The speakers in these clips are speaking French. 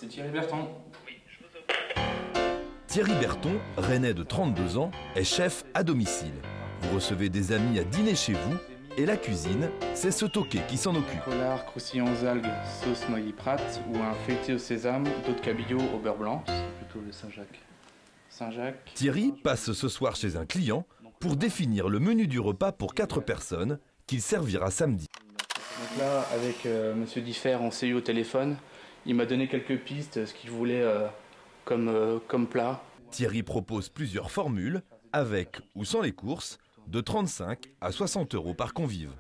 C'est Thierry Berton. Thierry Berton, rennais de 32 ans, est chef à domicile. Vous recevez des amis à dîner chez vous et la cuisine, c'est ce toqué qui s'en occupe. Pollard, croustillants aux algues, sauce noyer prat ou un feuilleté au sésame, d'eau de cabillaud au beurre blanc. C'est plutôt le Saint-Jacques. Saint-Jacques. Thierry passe ce soir chez un client pour définir le menu du repas pour 4 personnes qu'il servira samedi. Donc là, avec Monsieur Differ, on s'est eu au téléphone. Il m'a donné quelques pistes, ce qu'il voulait comme plat. Thierry propose plusieurs formules, avec ou sans les courses, de 35 à 60 euros par convive.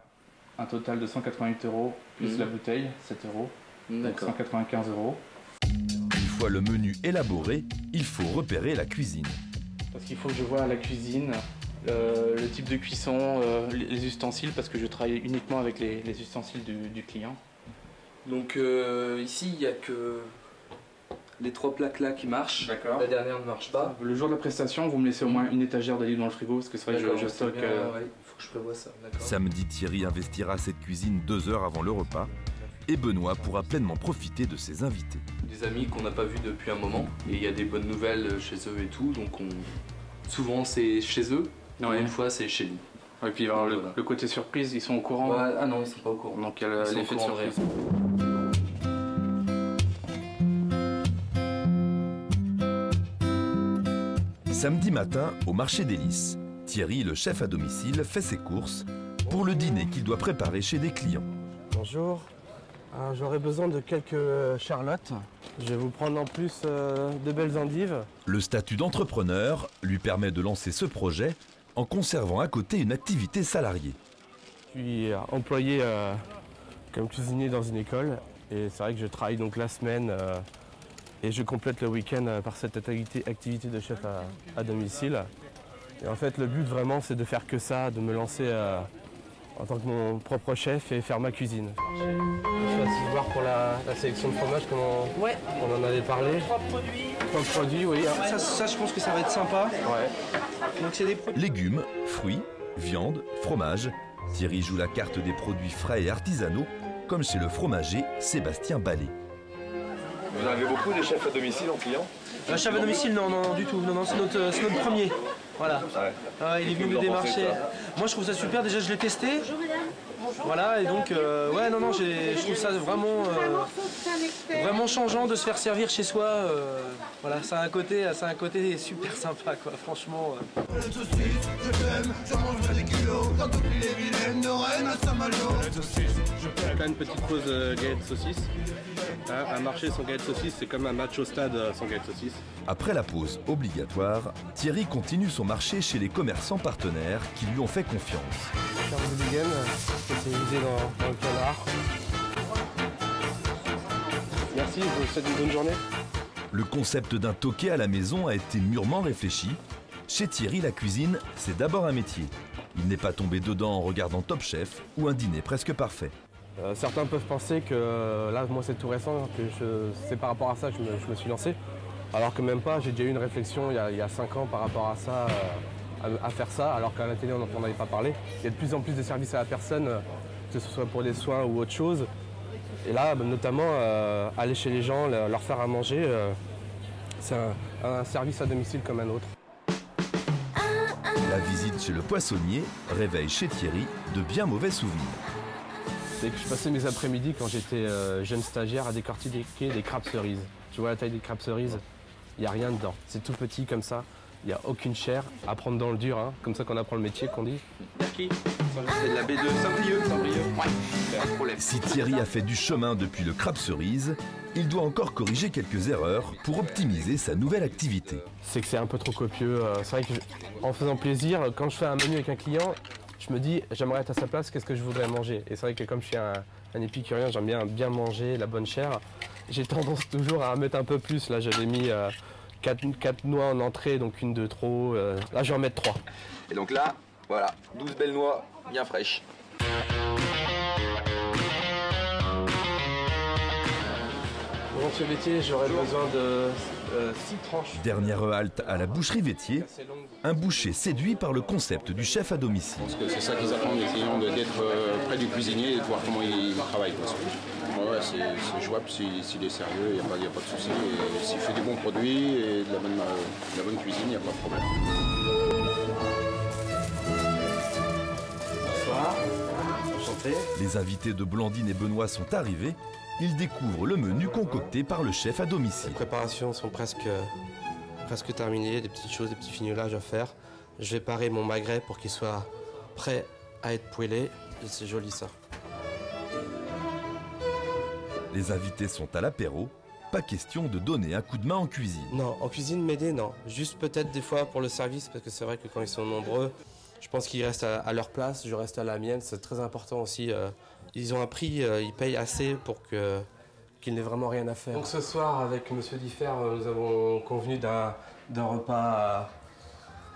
Un total de 188 euros, plus la bouteille, 7 euros, donc 195 euros. Une fois le menu élaboré, il faut repérer la cuisine. Parce qu'il faut que je vois la cuisine, le type de cuisson, les ustensiles, parce que je travaille uniquement avec les ustensiles du client. Donc ici, il n'y a que les 3 plaques là qui marchent. D'accord. La dernière ne marche pas. Le jour de la prestation, vous me laissez au moins une étagère de livres dans le frigo, parce que c'est vrai que je stocke... Ouais, il faut que je prévoie ça. Samedi, Thierry investira cette cuisine 2 heures avant le repas et Benoît pourra pleinement profiter de ses invités. Des amis qu'on n'a pas vus depuis un moment et il y a des bonnes nouvelles chez eux et tout, donc souvent c'est chez eux, Ouais. une fois c'est chez nous. Et puis alors, le côté surprise, ils sont au courant. Ouais, ah non, ils sont pas au courant. Donc il y a Ils sont l'effet au de courant de surprise. Samedi matin, au marché des Lys, Thierry, le chef à domicile, fait ses courses pour le dîner qu'il doit préparer chez des clients. Bonjour. J'aurais besoin de quelques charlottes. Je vais vous prendre en plus de belles endives. Le statut d'entrepreneur lui permet de lancer ce projet en conservant à côté une activité salariée. Je suis employé comme cuisinier dans une école et c'est vrai que je travaille donc la semaine et je complète le week-end par cette activité de chef à domicile. Et en fait le but vraiment c'est de faire que ça, de me lancer en tant que mon propre chef et faire ma cuisine. Je suis assis voir pour la sélection de fromage, comment on en avait parlé. 3 produits, oui. Ça, je pense que ça va être sympa. Ouais. Donc c'est des produits. Légumes, fruits, viande, fromage. Thierry joue la carte des produits frais et artisanaux, comme chez le fromager Sébastien Ballet. Vous en avez beaucoup des chefs à domicile en client? Chef à domicile, non, du tout. Non, c'est notre premier. Voilà. Ouais. Il est venu me démarcher. Moi, je trouve ça super. Déjà, je l'ai testé. Voilà, et donc, je trouve ça vraiment, vraiment changeant de se faire servir chez soi. Voilà, ça a un côté super sympa, quoi. Franchement. Là, une petite pause galette saucisse. Un marché sans galette saucisse, c'est comme un match au stade sans galette saucisse. Après la pause obligatoire, Thierry continue son marché chez les commerçants partenaires qui lui ont fait confiance. Charles Bouligan, spécialisé dans le canard. Merci, je vous souhaite une bonne journée. Le concept d'un toqué à la maison a été mûrement réfléchi. Chez Thierry, la cuisine, c'est d'abord un métier. Il n'est pas tombé dedans en regardant Top Chef ou un dîner presque parfait. Certains peuvent penser que là, moi, c'est tout récent, que c'est par rapport à ça que je me suis lancé. Alors que même pas, j'ai déjà eu une réflexion il y a 5 ans par rapport à ça, à faire ça, alors qu'à la télé, on n'en avait pas parlé. Il y a de plus en plus de services à la personne, que ce soit pour des soins ou autre chose. Et là, notamment, aller chez les gens, leur faire à manger, c'est un service à domicile comme un autre. La visite chez le poissonnier réveille chez Thierry de bien mauvais souvenirs. C'est que je passais mes après-midi quand j'étais jeune stagiaire à décortiquer des crabes cerises. Tu vois la taille des crabes cerises? Il n'y a rien dedans. C'est tout petit comme ça. Il n'y a aucune chair. À prendre dans le dur, hein. Comme ça qu'on apprend le métier qu'on dit. C'est de la baie de Saint-Brieuc. Ouais. Si Thierry a fait du chemin depuis le crabe cerise, il doit encore corriger quelques erreurs pour optimiser sa nouvelle activité. C'est que c'est un peu trop copieux. C'est vrai qu'en faisant plaisir, quand je fais un menu avec un client, je me dis j'aimerais être à sa place, qu'est-ce que je voudrais manger? Et c'est vrai que comme je suis un épicurien, j'aime bien manger la bonne chair. J'ai tendance toujours à en mettre un peu plus. Là j'avais mis 4 noix en entrée, donc une de trop. Là je vais en mettre 3. Et donc là, voilà, 12 belles noix bien fraîches. Bon, Monsieur Vétier, j'aurais besoin de 6 tranches. Dernière halte à la boucherie Vétier, Assez longues. un boucher séduit par le concept du chef à domicile. Parce que c'est ça qu'ils attendent, les clients, d'être près du cuisinier et de voir comment il travaille. Ouais, c'est jouable s'il est sérieux, il n'y a pas de souci. Et s'il fait des bons produits et de la bonne cuisine, il n'y a pas de problème. Bonsoir. Enchanté. Les invités de Blandine et Benoît sont arrivés. Ils découvrent le menu concocté par le chef à domicile. Les préparations sont presque terminées, des petites choses, des petits fignolages à faire. Je vais parer mon magret pour qu'il soit prêt à être poêlé. Et c'est joli ça. Les invités sont à l'apéro. Pas question de donner un coup de main en cuisine. Non, en cuisine m'aider, non. Juste peut-être des fois pour le service, parce que c'est vrai que quand ils sont nombreux, je pense qu'ils restent à leur place, je reste à la mienne. C'est très important aussi. Ils ont un prix, ils payent assez pour qu'ils n'aient vraiment rien à faire. Donc ce soir, avec Monsieur Differ, nous avons convenu d'un repas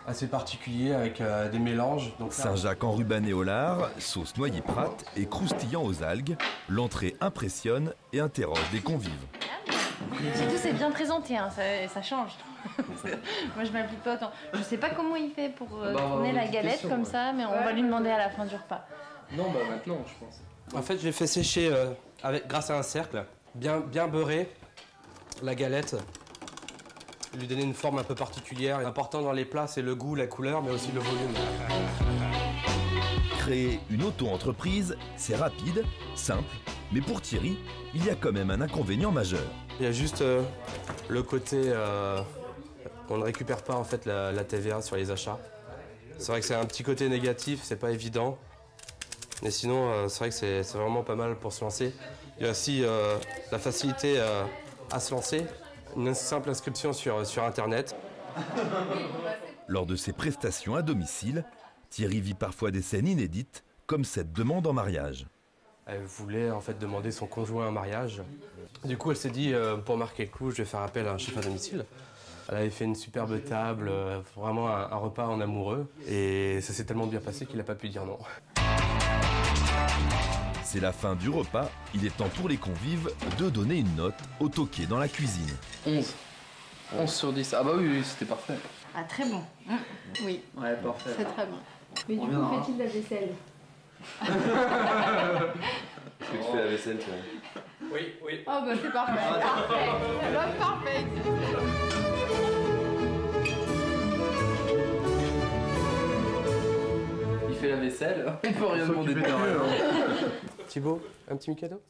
assez particulier avec des mélanges. Donc, Saint-Jacques enrubanné au lard, sauce noyer Prat et croustillant aux algues. L'entrée impressionne et interroge les convives. Surtout c'est bien présenté, hein, ça change. Moi je m'applique pas autant. Je sais pas comment il fait pour tourner la galette comme ça, mais on va lui demander à la fin du repas. Non, bah maintenant, je pense. En fait, je l'ai fait sécher grâce à un cercle, bien beurré, la galette. Lui donner une forme un peu particulière. L'important dans les plats, c'est le goût, la couleur, mais aussi le volume. Créer une auto-entreprise, c'est rapide, simple, mais pour Thierry, il y a quand même un inconvénient majeur. Il y a juste le côté, on ne récupère pas en fait la TVA sur les achats. C'est vrai que c'est un petit côté négatif, c'est pas évident. Mais sinon, c'est vrai que c'est vraiment pas mal pour se lancer. Il y a aussi la facilité à se lancer, une simple inscription sur Internet. Lors de ses prestations à domicile, Thierry vit parfois des scènes inédites, comme cette demande en mariage. Elle voulait en fait demander son conjoint en mariage. Du coup, elle s'est dit, pour marquer le coup, je vais faire appel à un chef à domicile. Elle avait fait une superbe table, vraiment un repas en amoureux. Et ça s'est tellement bien passé qu'il n'a pas pu dire non. C'est la fin du repas, il est temps pour les convives de donner une note au toqué dans la cuisine. 11. 11 sur 10. Ah bah oui, c'était parfait. Ah très bon. Oui, Ouais, parfait. c'est très bon. Mais du coup, fait-il la vaisselle? Est-ce que tu fais la vaisselle, toi? Oui. Oh bah c'est parfait. Parfait. Alors parfait. Il fait la vaisselle, on peut rien demander de mieux. Thibaut, un petit cadeau ?